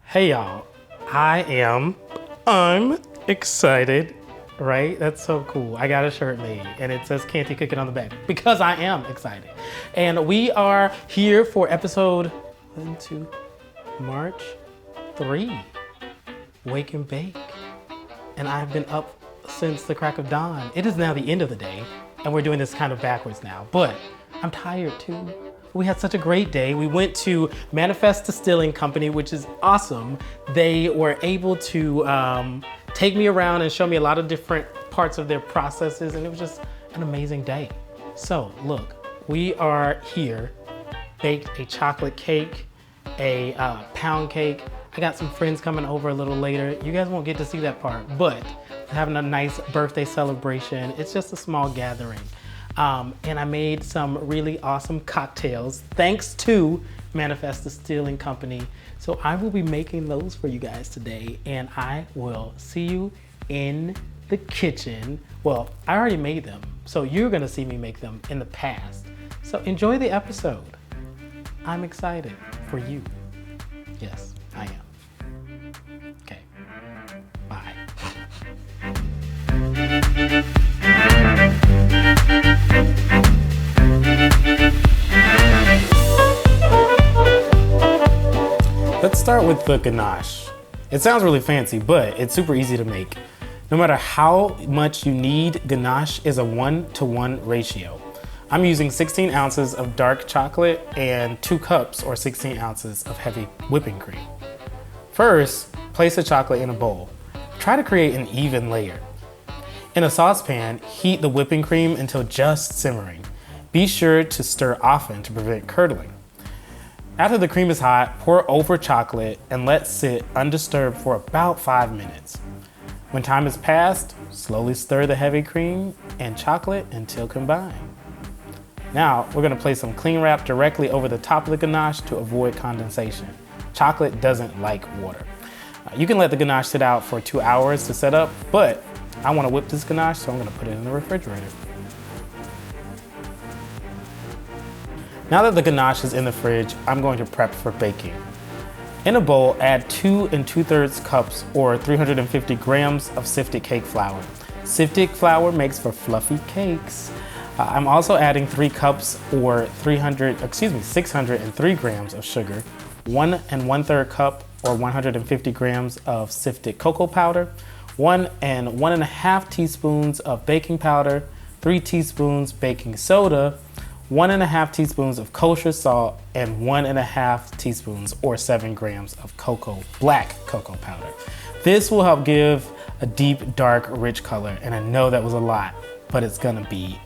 Hey y'all, I'm excited, right? That's so cool. I got a shirt made and it says Canty Cooking on the back because I am excited. And we are here for episode March 3, Wake and Bake. And I've been up since the crack of dawn. It is now the end of the day and we're doing this kind of backwards now, but I'm tired too. We had such a great day. We went to Manifest Distilling Company, which is awesome. They were able to take me around and show me a lot of different parts of their processes, and it was just an amazing day. So look, we are here, baked a chocolate cake, a pound cake. I got some friends coming over a little later. You guys won't get to see that part, but having a nice birthday celebration. It's just a small gathering. And I made some really awesome cocktails thanks to Manifest Distilling Company. So I will be making those for you guys today, and I will see you in the kitchen. Well, I already made them, so you're gonna see me make them in the past. So enjoy the episode. I'm excited for you. Yes, I am. Okay, bye. Let's start with the ganache. It sounds really fancy, but it's super easy to make. No matter how much you need, ganache is a 1-to-1 ratio. I'm using 16 ounces of dark chocolate and 2 cups or 16 ounces of heavy whipping cream. First, place the chocolate in a bowl. Try to create an even layer. In a saucepan, heat the whipping cream until just simmering. Be sure to stir often to prevent curdling. After the cream is hot, pour over chocolate and let sit undisturbed for about 5 minutes. When time has passed, slowly stir the heavy cream and chocolate until combined. Now, we're gonna place some cling wrap directly over the top of the ganache to avoid condensation. Chocolate doesn't like water. You can let the ganache sit out for 2 hours to set up, but I wanna whip this ganache, so I'm gonna put it in the refrigerator. Now that the ganache is in the fridge, I'm going to prep for baking. In a bowl, add 2 2/3 cups or 350 grams of sifted cake flour. Sifted flour makes for fluffy cakes. I'm also adding 3 cups or 603 grams of sugar, 1 1/3 cup or 150 grams of sifted cocoa powder, 1 1/2 teaspoons of baking powder, 3 teaspoons baking soda, 1 1/2 teaspoons of kosher salt, and 1 1/2 teaspoons or 7 grams of black cocoa powder. This will help give a deep, dark, rich color, and I know that was a lot, but it's gonna be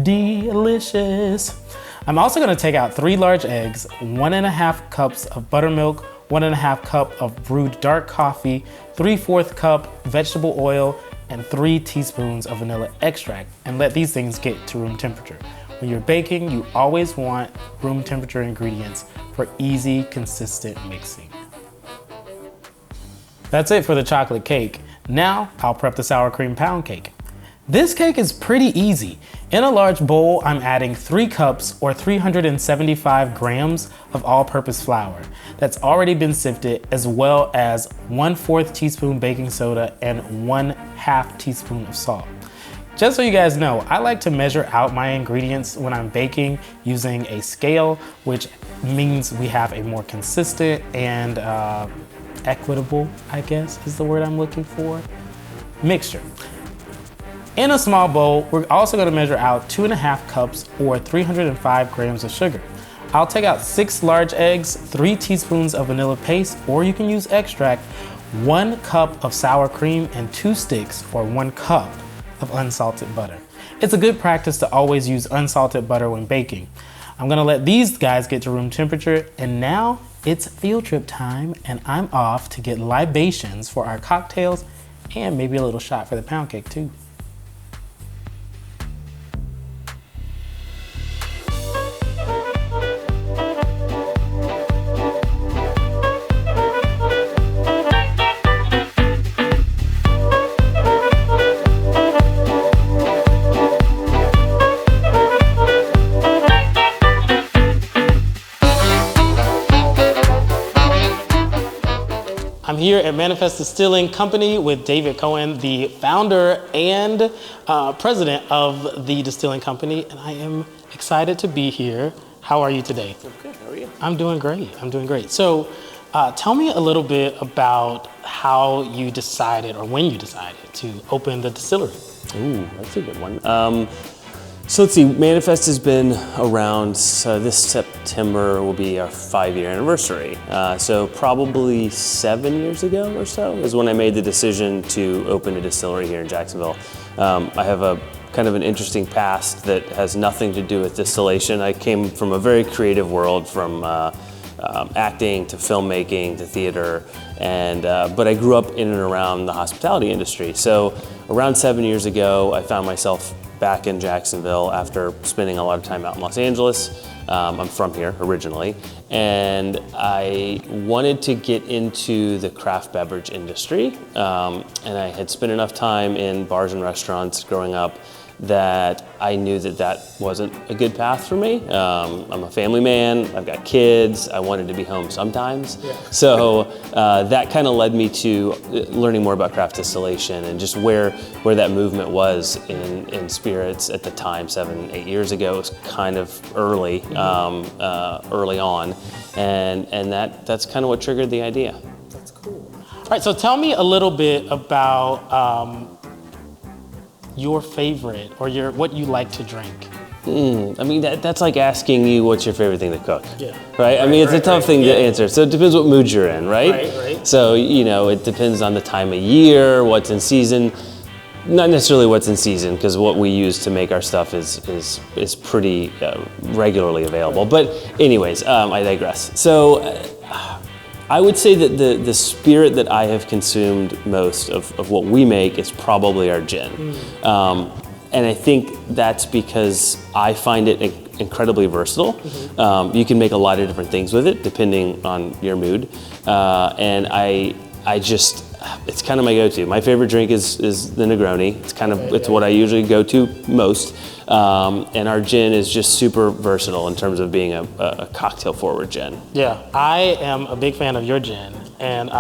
delicious. I'm also gonna take out 3 large eggs, 1 1/2 cups of buttermilk, 1 1/2 cup of brewed dark coffee, 3/4 cup vegetable oil, and 3 teaspoons of vanilla extract, and let these things get to room temperature. When you're baking, you always want room temperature ingredients for easy, consistent mixing. That's it for the chocolate cake. Now, I'll prep the sour cream pound cake. This cake is pretty easy. In a large bowl, I'm adding 3 cups or 375 grams of all-purpose flour that's already been sifted, as well as 1/4 teaspoon baking soda and 1/2 teaspoon of salt. Just so you guys know, I like to measure out my ingredients when I'm baking using a scale, which means we have a more consistent and equitable, I guess is the word I'm looking for, mixture. In a small bowl, we're also gonna measure out 2 1/2 cups or 305 grams of sugar. I'll take out 6 large eggs, 3 teaspoons of vanilla paste, or you can use extract, 1 cup of sour cream, and 2 sticks or 1 cup of unsalted butter. It's a good practice to always use unsalted butter when baking. I'm gonna let these guys get to room temperature, and now it's field trip time, and I'm off to get libations for our cocktails and maybe a little shot for the pound cake too. I'm here at Manifest Distilling Company with David Cohen, the founder and president of the Distilling Company, and I am excited to be here. How are you today? I'm good. How are you? I'm doing great. So tell me a little bit about how you decided, or when you decided, to open the distillery. Ooh, that's a good one. So let's see, Manifest has been around, this September will be our 5-year anniversary. So probably 7 years ago or so is when I made the decision to open a distillery here in Jacksonville. I have a kind of an interesting past that has nothing to do with distillation. I came from a very creative world, from acting to filmmaking to theater, and but I grew up in and around the hospitality industry. So around 7 years ago, I found myself back in Jacksonville after spending a lot of time out in Los Angeles. I'm from here originally, and I wanted to get into the craft beverage industry, and I had spent enough time in bars and restaurants growing up that I knew that that wasn't a good path for me. I'm a family man, I've got kids, I wanted to be home sometimes. Yeah. So that kind of led me to learning more about craft distillation and just where that movement was in spirits at the time, 7-8 years ago. It was kind of early, early on, and that's kind of what triggered the idea. That's cool. All right, so tell me a little bit about your favorite, or what you like to drink. I mean, that's like asking you what's your favorite thing to cook. Yeah. Right? I mean, it's a tough thing to answer. So it depends what mood you're in, right? Right. So, it depends on the time of year, what's in season. Not necessarily what's in season, because what we use to make our stuff is pretty regularly available. But anyways, I digress. So I would say that the spirit that I have consumed most of what we make is probably our gin. And I think that's because I find it incredibly versatile. You can make a lot of different things with it depending on your mood. And it's kind of my go-to. My favorite drink is the Negroni. It's what I usually go to most. And our gin is just super versatile in terms of being a cocktail-forward gin. Yeah, I am a big fan of your gin, and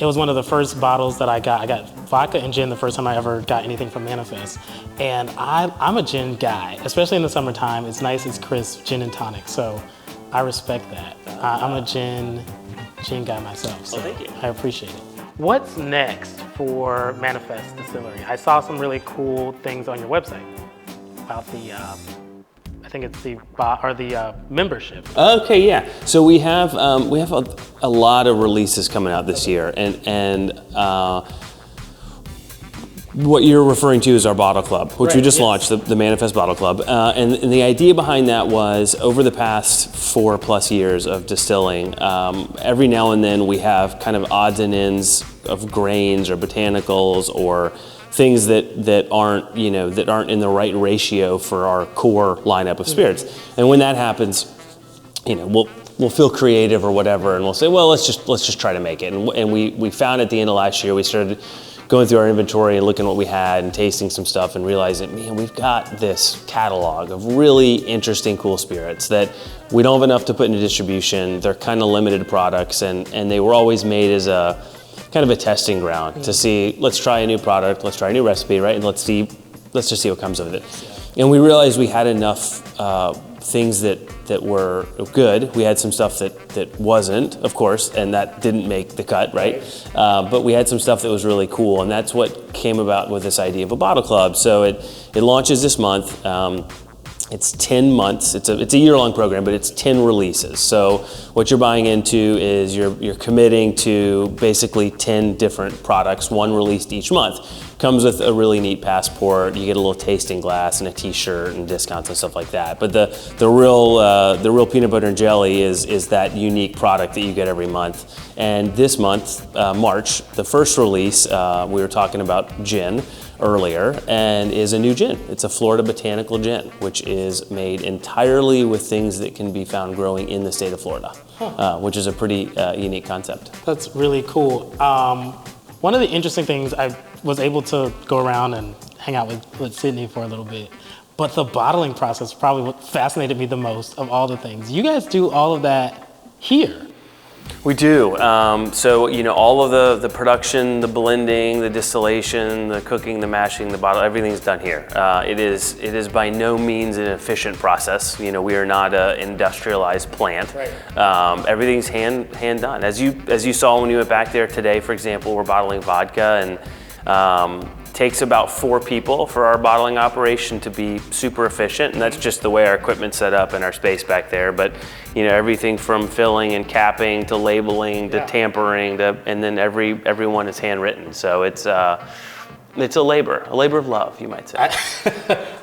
it was one of the first bottles that I got. I got vodka and gin the first time I ever got anything from Manifest, and I'm a gin guy, especially in the summertime. It's nice, it's crisp, gin and tonic, so I respect that. I'm a gin guy myself, so thank you. I appreciate it. What's next for Manifest Distillery? I saw some really cool things on your website about the, I think it's the membership. Okay, yeah. So we have a lot of releases coming out this year, and what you're referring to is our bottle club, which we just launched, the Manifest Bottle Club. And the idea behind that was, over the past 4+ years of distilling, every now and then we have kind of odds and ends of grains or botanicals or things that aren't in the right ratio for our core lineup of spirits. And when that happens, we'll feel creative or whatever, and we'll say, well, let's just try to make it. And we found at the end of last year, we started going through our inventory and looking at what we had and tasting some stuff and realizing, man, we've got this catalog of really interesting, cool spirits that we don't have enough to put into distribution. They're kind of limited products, and they were always made as a kind of a testing ground to see, let's try a new product, let's try a new recipe, right? And let's just see what comes of it. And we realized we had enough things that were good. We had some stuff that wasn't, of course, and that didn't make the cut, right? But we had some stuff that was really cool, and that's what came about with this idea of a bottle club. So it launches this month. It's 10 months. It's a year-long program, but it's 10 releases. So what you're buying into is you're committing to basically 10 different products, one released each month. Comes with a really neat passport. You get a little tasting glass and a T-shirt and discounts and stuff like that. But the real peanut butter and jelly is that unique product that you get every month. And this month, March, the first release, we were talking about gin earlier, and is a new gin. It's a Florida botanical gin, which is made entirely with things that can be found growing in the state of Florida, which is a pretty unique concept. That's really cool. One of the interesting things, I was able to go around and hang out with Sydney for a little bit, but the bottling process probably what fascinated me the most of all the things. You guys do all of that here. We do. So, you know, all of the production, the blending, the distillation, the cooking, the mashing, the bottle, everything's done here. It is by no means an efficient process. You know, we are not an industrialized plant. Right. Everything's hand done. As you saw when you went back there today, for example, we're bottling vodka, and takes about 4 people for our bottling operation to be super efficient, and that's just the way our equipment's set up and our space back there. But you know, everything from filling and capping to labeling to tampering and then everyone is handwritten. So it's a labor of love, you might say.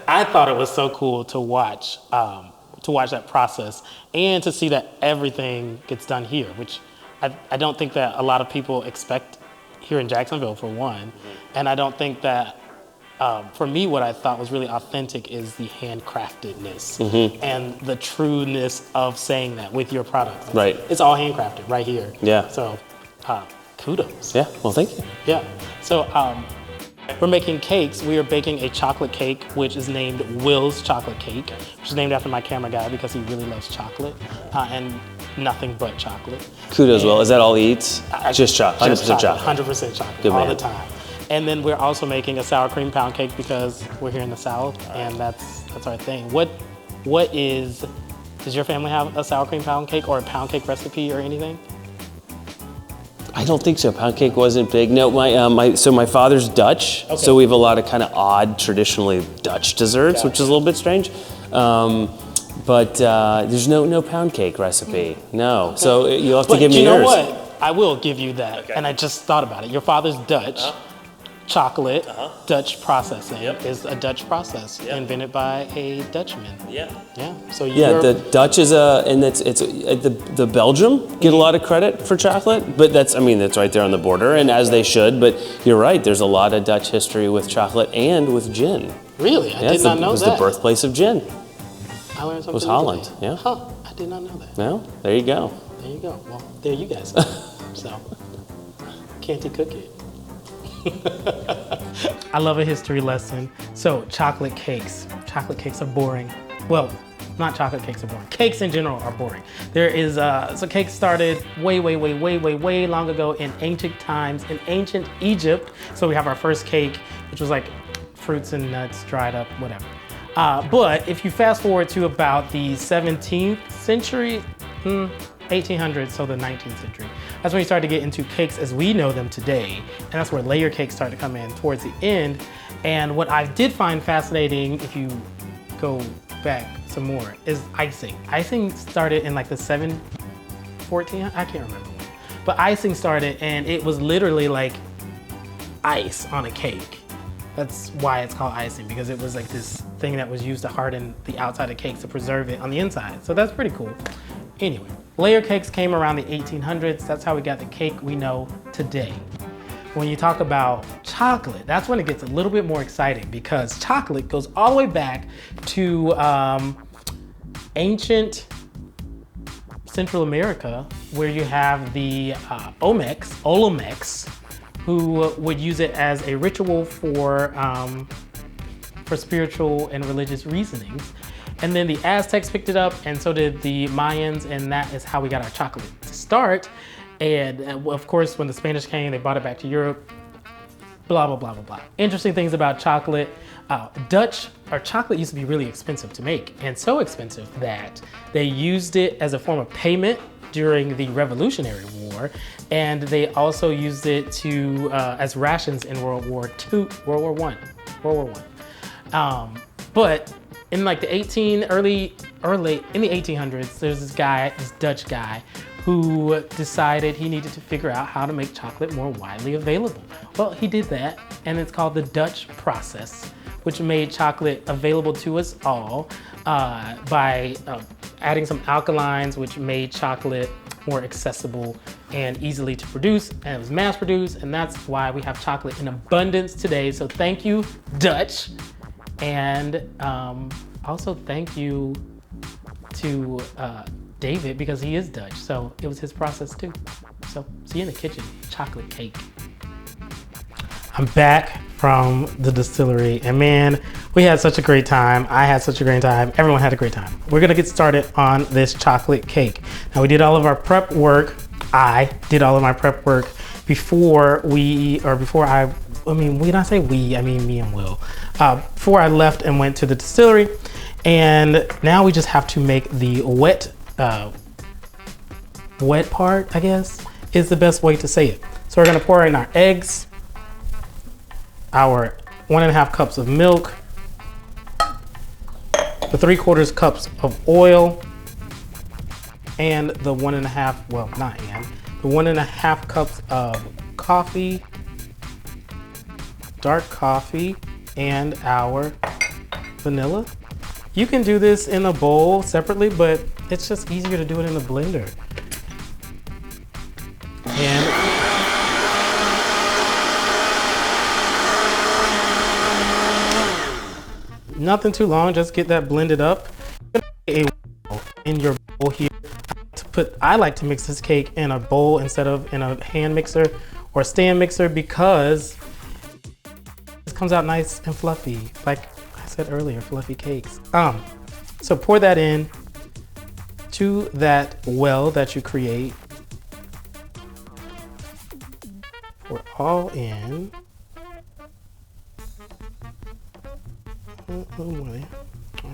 I thought it was so cool to watch that process and to see that everything gets done here, which I don't think that a lot of people expect here in Jacksonville, for one. And I don't think that, for me, what I thought was really authentic is the handcraftedness and the trueness of saying that with your products. Right. It's all handcrafted right here. Yeah. So, kudos. Yeah, well, thank you. Yeah. So, we're making cakes. We are baking a chocolate cake, which is named Will's Chocolate Cake, which is named after my camera guy because he really loves chocolate and nothing but chocolate. Kudos, Will. Is that all he eats? Just chocolate. 100% chocolate. 100% chocolate. Good all man. The time. And then we're also making a sour cream pound cake because we're here in the South, and that's our thing. Does your family have a sour cream pound cake or a pound cake recipe or anything? I don't think so. Pound cake wasn't big. No, my father's Dutch, so we have a lot of kind of odd, traditionally Dutch desserts, which is a little bit strange. But there's no pound cake recipe. No. Okay. So you'll have to give me yours. You know what? I will give you that. Okay. And I just thought about it. Your father's Dutch. Chocolate, Dutch processing is a Dutch process invented by a Dutchman. Yeah. So the Dutch is and it's the Belgium get a lot of credit for chocolate, but that's right there on the border, and as they should. But you're right. There's a lot of Dutch history with chocolate and with gin. Really, I did not know that. It was the birthplace of gin. I learned something. It was Holland. Today. Yeah. Huh. I did not know that. No. There you go. There you go. Well, there you guys go. So, Canty cookie. I love a history lesson. So, chocolate cakes. Chocolate cakes are boring. Well, not chocolate cakes are boring. Cakes in general are boring. There is, so cakes started way long ago in ancient times in ancient Egypt. So we have our first cake, which was like fruits and nuts dried up, whatever. But if you fast forward to about the 17th century, 1800s, so the 19th century. That's when you start to get into cakes as we know them today. And that's where layer cakes start to come in towards the end. And what I did find fascinating, if you go back some more, is icing. Icing started in like the 14, I can't remember when. But icing started, and it was literally like ice on a cake. That's why it's called icing, because it was like this thing that was used to harden the outside of cakes to preserve it on the inside. So that's pretty cool. Anyway, layer cakes came around the 1800s. That's how we got the cake we know today. When you talk about chocolate, that's when it gets a little bit more exciting, because chocolate goes all the way back to ancient Central America, where you have the Olmecs, who would use it as a ritual for spiritual and religious reasonings. And then the Aztecs picked it up, and so did the Mayans, and that is how we got our chocolate to start. And of course, when the Spanish came, they brought it back to Europe, blah, blah, blah, blah, blah. Interesting things about chocolate. Chocolate used to be really expensive to make, and so expensive that they used it as a form of payment during the Revolutionary War, and they also used it to as rations in World War I. But in like the 1800s, there's this Dutch guy, who decided he needed to figure out how to make chocolate more widely available. Well, he did that, and it's called the Dutch process, which made chocolate available to us all by adding some alkalines, which made chocolate more accessible and easily to produce, and it was mass produced, and that's why we have chocolate in abundance today. So thank you, Dutch. And also thank you to David, because he is Dutch, so it was his process too. So see you in the kitchen, chocolate cake. I'm back from the distillery, and man, we had such a great time. I had such a great time. Everyone had a great time. We're gonna get started on this chocolate cake. Now, we did all of our prep work I did all of my prep work before I mean, when I say we, I mean me and Will. Before I left and went to the distillery, and now we just have to make the wet part, I guess, is the best way to say it. So we're gonna pour in our eggs, our 1.5 cups of milk, the 3/4 cups of oil, and the 1.5 cups of coffee, dark coffee, and our vanilla. You can do this in a bowl separately, but it's just easier to do it in a blender. And nothing too long, just get that blended up. In your bowl here, I like to mix this cake in a bowl instead of in a hand mixer or stand mixer because it comes out nice and fluffy, like I said earlier, fluffy cakes. So pour that in to that well that you create. Pour it all in. All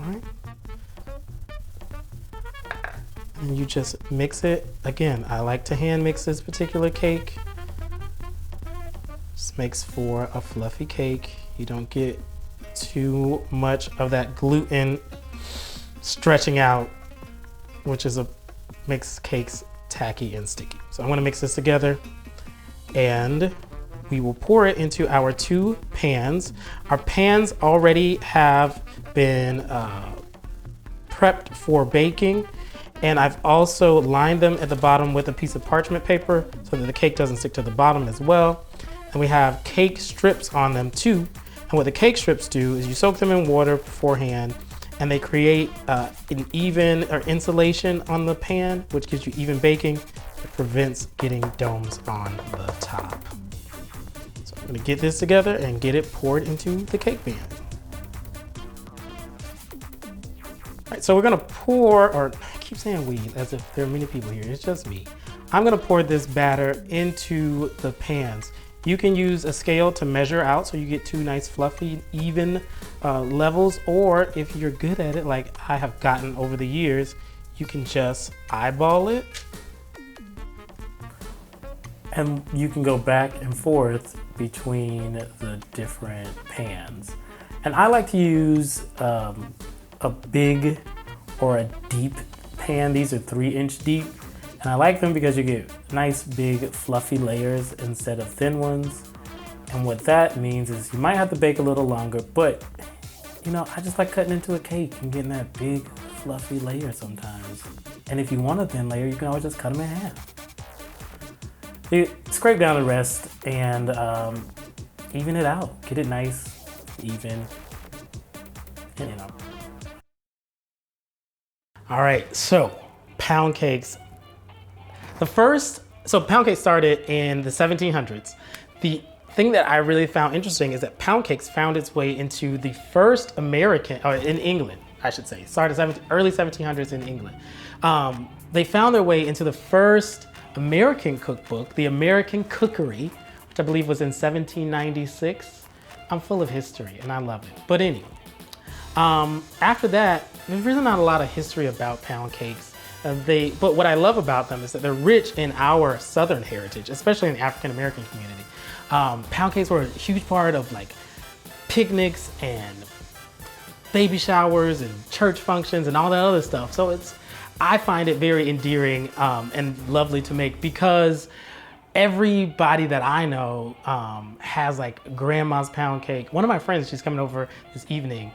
right. And you just mix it. Again, I like to hand mix this particular cake. This makes for a fluffy cake. You don't get too much of that gluten stretching out, which makes cakes tacky and sticky. So I'm gonna mix this together and we will pour it into our 2 pans. Our pans already have been prepped for baking. And I've also lined them at the bottom with a piece of parchment paper so that the cake doesn't stick to the bottom as well. And we have cake strips on them too. And what the cake strips do is you soak them in water beforehand and they create an even or insulation on the pan, which gives you even baking. It prevents getting domes on the top. So I'm gonna get this together and get it poured into the cake pan. All right, so we're gonna pour, or I keep saying we as if there are many people here, it's just me. I'm gonna pour this batter into the pans. You can use a scale to measure out so you get 2 nice fluffy, even levels, or if you're good at it, like I have gotten over the years, you can just eyeball it. And you can go back and forth between the different pans. And I like to use a big or a deep pan. These are 3-inch deep. And I like them because you get nice big fluffy layers instead of thin ones. And what that means is you might have to bake a little longer, but you know, I just like cutting into a cake and getting that big fluffy layer sometimes. And if you want a thin layer, you can always just cut them in half. You scrape down the rest and even it out. Get it nice, even, and you know. All right, so pound cakes. Pound cakes started in the 1700s. The thing that I really found interesting is that pound cakes found its way into the first American, or in England, I should say, started early 1700s in England. They found their way into the first American cookbook, the American Cookery, which I believe was in 1796. I'm full of history and I love it. But anyway, after that, there's really not a lot of history about pound cakes. But what I love about them is that they're rich in our Southern heritage, especially in the African American community. Pound cakes were a huge part of like picnics and baby showers and church functions and all that other stuff. So I find it very endearing and lovely to make because everybody that I know has like grandma's pound cake. One of my friends, she's coming over this evening.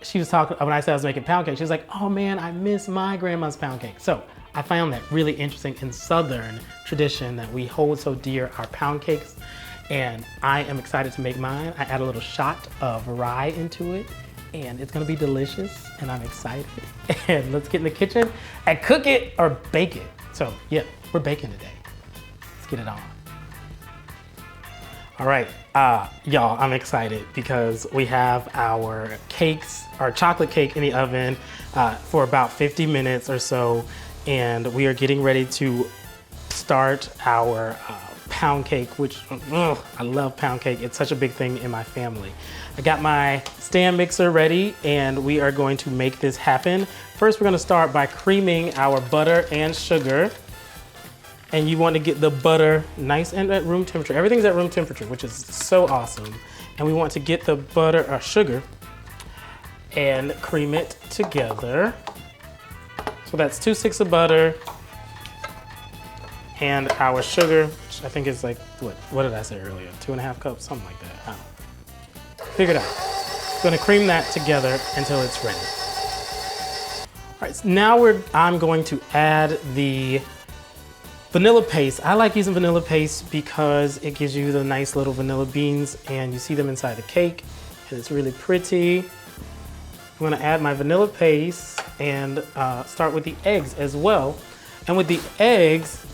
She was talking, when I said I was making pound cake, she was like, oh man, I miss my grandma's pound cake. So I found that really interesting in Southern tradition that we hold so dear, our pound cakes. And I am excited to make mine. I add a little shot of rye into it and it's gonna be delicious and I'm excited. And let's get in the kitchen and cook it or bake it. So yeah, we're baking today. Let's get it on. All right, y'all, I'm excited because we have our cakes, our chocolate cake in the oven for about 50 minutes or so. And we are getting ready to start our pound cake, which I love pound cake. It's such a big thing in my family. I got my stand mixer ready and we are going to make this happen. First, we're gonna start by creaming our butter and sugar. And you want to get the butter nice and at room temperature. Everything's at room temperature, which is so awesome. And we want to get the butter or sugar and cream it together. So that's 2 sticks of butter and our sugar, which I think is like, what did I say earlier? 2.5 cups, something like that. I don't know. Figure it out. I'm gonna cream that together until it's ready. All right, so now I'm going to add the vanilla paste. I like using vanilla paste because it gives you the nice little vanilla beans and you see them inside the cake and it's really pretty. I'm gonna add my vanilla paste and start with the eggs as well. And with the eggs,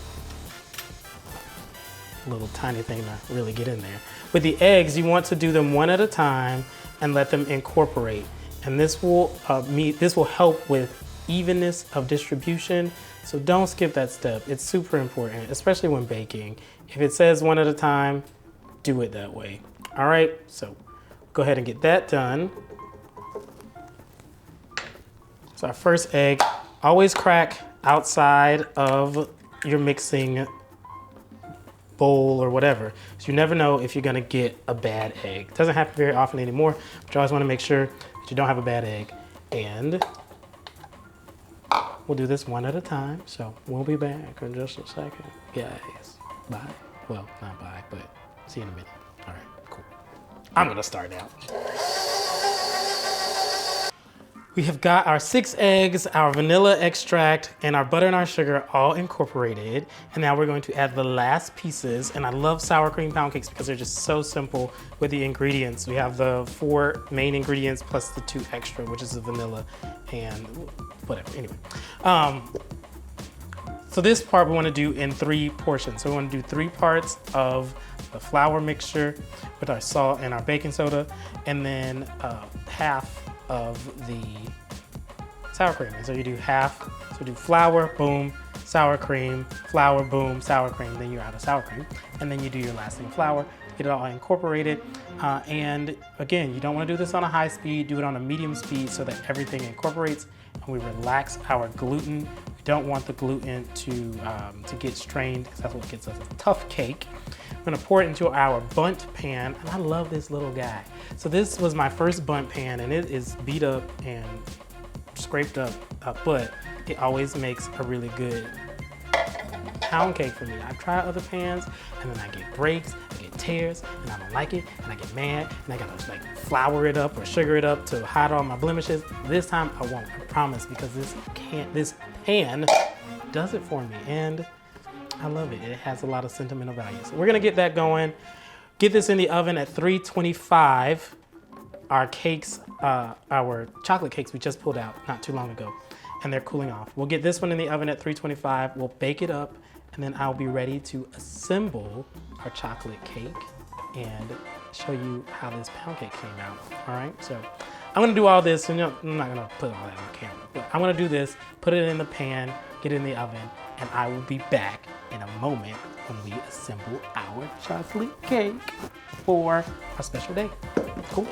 a little tiny thing to really get in there. With the eggs, you want to do them one at a time and let them incorporate. And this will help with evenness of distribution. So don't skip that step. It's super important, especially when baking. If it says one at a time, do it that way. All right, so go ahead and get that done. So our first egg, always crack outside of your mixing bowl or whatever. So you never know if you're gonna get a bad egg. It doesn't happen very often anymore, but you always wanna make sure that you don't have a bad egg. And we'll do this one at a time. So we'll be back in just a second, guys. Bye. Well, not bye, but see you in a minute. All right, cool. I'm gonna start now. We have got our 6 eggs, our vanilla extract, and our butter and our sugar all incorporated. And now we're going to add the last pieces. And I love sour cream pound cakes because they're just so simple with the ingredients. We have the 4 main ingredients plus the 2 extra, which is the vanilla and whatever, anyway. So this part we want to do in 3 portions. So we want to do 3 parts of the flour mixture with our salt and our baking soda, and then half of the sour cream. And so you do half, so do flour, boom, sour cream, flour, boom, sour cream, then you're out of sour cream. And then you do your last thing, flour, to get it all incorporated. And again, you don't want to do this on a high speed, do it on a medium speed so that everything incorporates and we relax our gluten. We don't want the gluten to get strained because that's what gets us a tough cake. I'm gonna pour it into our bundt pan, and I love this little guy. So this was my first bundt pan, and it is beat up and scraped up, but it always makes a really good pound cake for me. I've tried other pans, and then I get breaks, I get tears, and I don't like it, and I get mad, and I gotta like flour it up or sugar it up to hide all my blemishes. This time I won't, I promise, because this pan does it for me, and I love it. It has a lot of sentimental value. So we're gonna get that going. Get this in the oven at 325. Our cakes, our chocolate cakes we just pulled out not too long ago, and they're cooling off. We'll get this one in the oven at 325. We'll bake it up, and then I'll be ready to assemble our chocolate cake and show you how this pound cake came out. All right, so I'm gonna do all this, and I'm not gonna put all that on camera, but I'm gonna do this, put it in the pan, get it in the oven, and I will be back in a moment when we assemble our chocolate cake for our special day. Cool.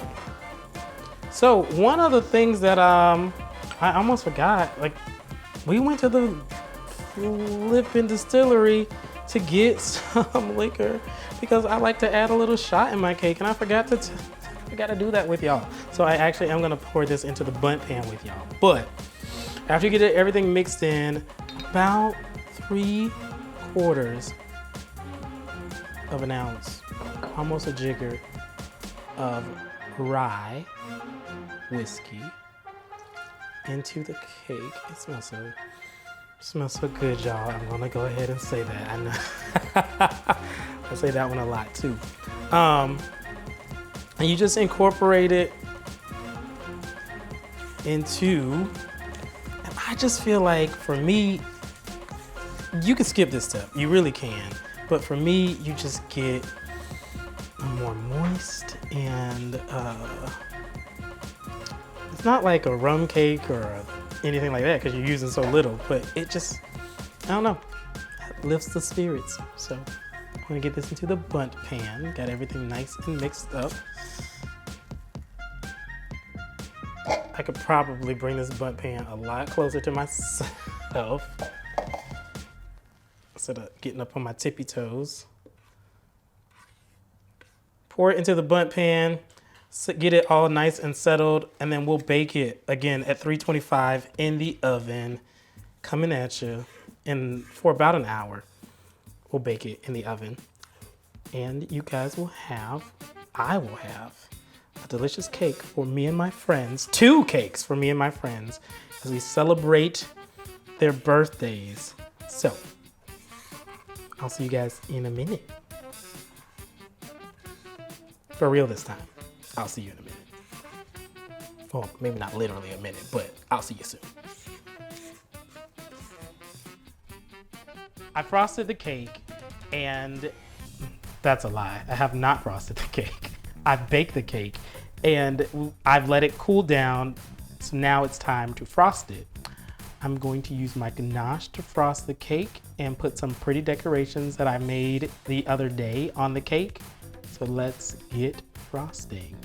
So one of the things that I almost forgot, like we went to the flipping distillery to get some liquor because I like to add a little shot in my cake, and I forgot to do that with y'all. So I actually am gonna pour this into the bundt pan with y'all. But after you get everything mixed in, about 3/4 of an ounce, almost a jigger of rye whiskey into the cake. It smells so good, y'all. I'm gonna go ahead and say that. I know I say that one a lot too. And you just incorporate it into, and I just feel like for me, you can skip this step, you really can. But for me, you just get a more moist and it's not like a rum cake or anything like that because you're using so little, but it just, I don't know. lifts the spirits. So I'm gonna get this into the bundt pan. Got everything nice and mixed up. I could probably bring this bundt pan a lot closer to myself instead of getting up on my tippy toes. Pour it into the bundt pan, get it all nice and settled, and then we'll bake it again at 325 in the oven, coming at you for about an hour. We'll bake it in the oven. And you guys will have, I will have, a delicious cake for me and my friends, 2 cakes for me and my friends, as we celebrate their birthdays. So, I'll see you guys in a minute. For real this time. I'll see you in a minute. Well, maybe not literally a minute, but I'll see you soon. I frosted the cake, and that's a lie. I have not frosted the cake. I've baked the cake, and I've let it cool down, so now it's time to frost it. I'm going to use my ganache to frost the cake and put some pretty decorations that I made the other day on the cake. So let's get frosting.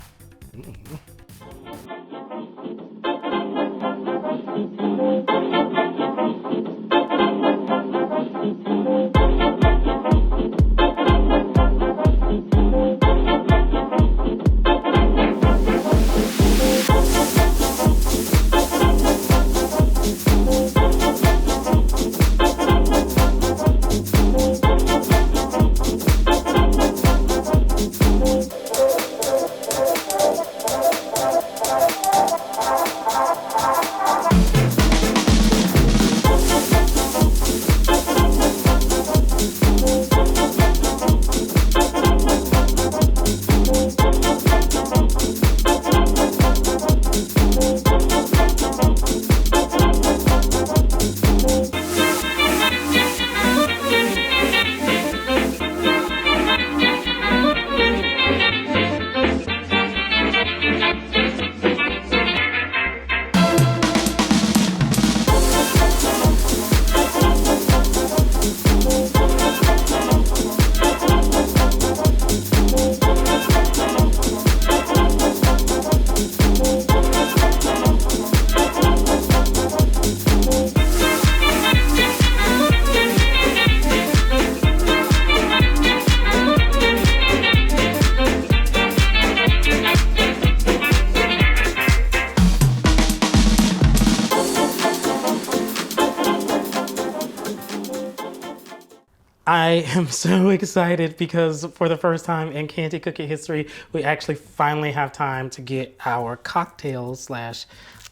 I am so excited because for the first time in Canty cookie history, we actually finally have time to get our cocktails slash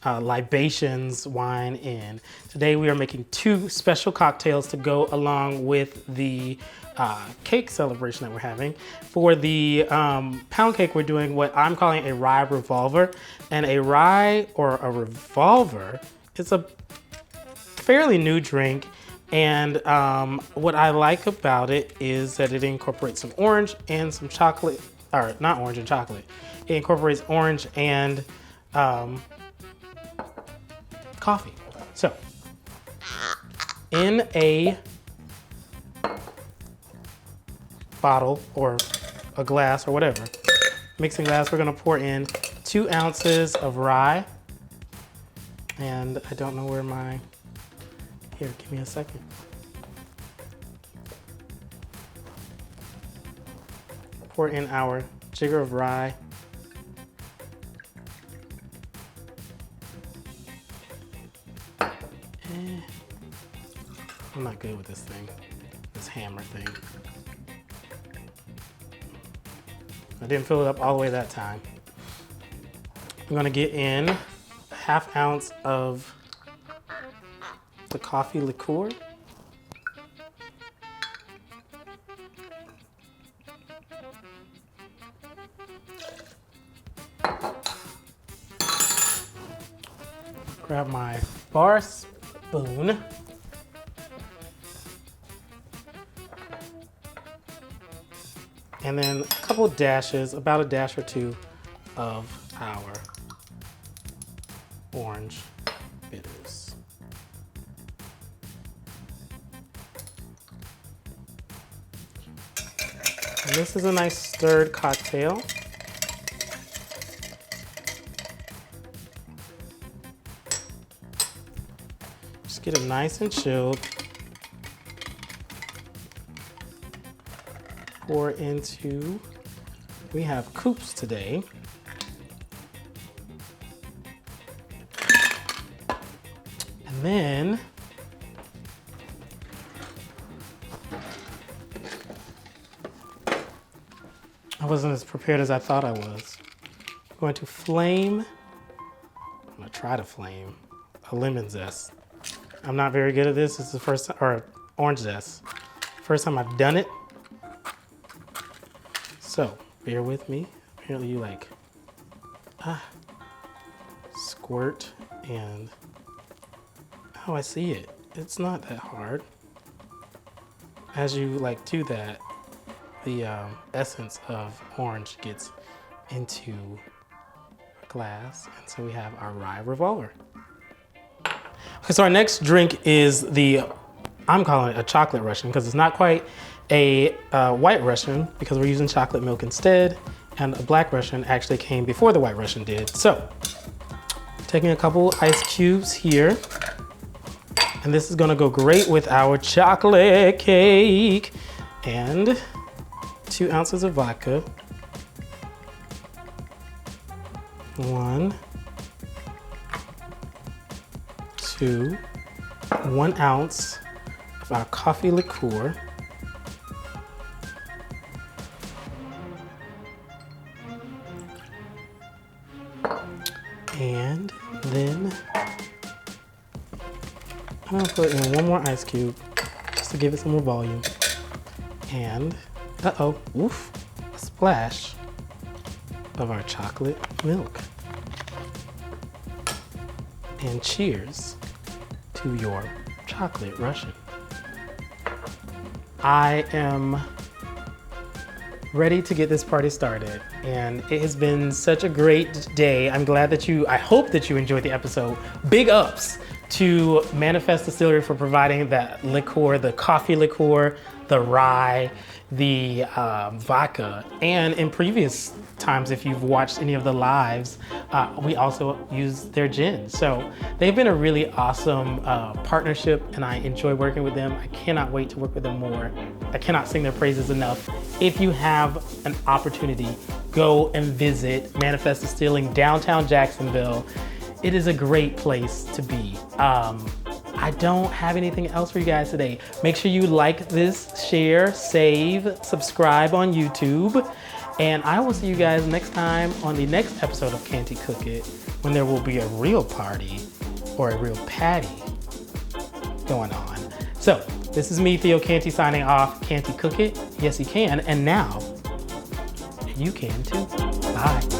libations wine in. Today we are making 2 special cocktails to go along with the cake celebration that we're having. For the pound cake, we're doing what I'm calling a rye revolver. And a rye or a revolver is a fairly new drink. And what I like about it is that it incorporates some orange and some chocolate, or not orange and chocolate. It incorporates orange and coffee. So, in a bottle or a glass or whatever, mixing glass, we're gonna pour in 2 ounces of rye. And I don't know where my, here, give me a second. Pour in our jigger of rye. I'm not good with this thing, this hammer thing. I didn't fill it up all the way that time. I'm gonna get in a 1/2 ounce of the coffee liqueur. Grab my bar spoon. And then a couple dashes, about a dash or 2 of our orange bitters. this is a nice stirred cocktail. Just get it nice and chilled. Pour into, we have coupes today. And then, I wasn't as prepared as I thought I was. I'm going to flame, I'm gonna try to flame a lemon zest. I'm not very good at this. This is the first time, or orange zest. First time I've done it. So, bear with me. Apparently you like, squirt and, oh, I see it. It's not that hard. As you like do that, the essence of orange gets into a glass. And so we have our rye revolver. Okay, so our next drink is I'm calling it a chocolate Russian because it's not quite a white Russian because we're using chocolate milk instead. And a black Russian actually came before the white Russian did. So, taking a couple ice cubes here. And this is gonna go great with our chocolate cake. And 2 ounces of vodka. 1, 2, 1 ounce of our coffee liqueur. And then I'm gonna put in 1 more ice cube just to give it some more volume. And, oof, a splash of our chocolate milk. And cheers to your chocolate Russian. I am ready to get this party started. And it has been such a great day. I'm glad that I hope that you enjoyed the episode. Big ups to Manifest Distillery for providing that liqueur, the coffee liqueur, the rye, the vodka. And in previous times, if you've watched any of the lives, we also use their gin. So they've been a really awesome partnership and I enjoy working with them. I cannot wait to work with them more. I cannot sing their praises enough. If you have an opportunity, go and visit Manifest Distilling, downtown Jacksonville. It is a great place to be. I don't have anything else for you guys today. Make sure you like this, share, save, subscribe on YouTube. And I will see you guys next time on the next episode of Canty Cook It, when there will be a real party or a real patty going on. So this is me, Theo Canty, signing off. Canty Cook It, yes you can, and now you can too. Bye.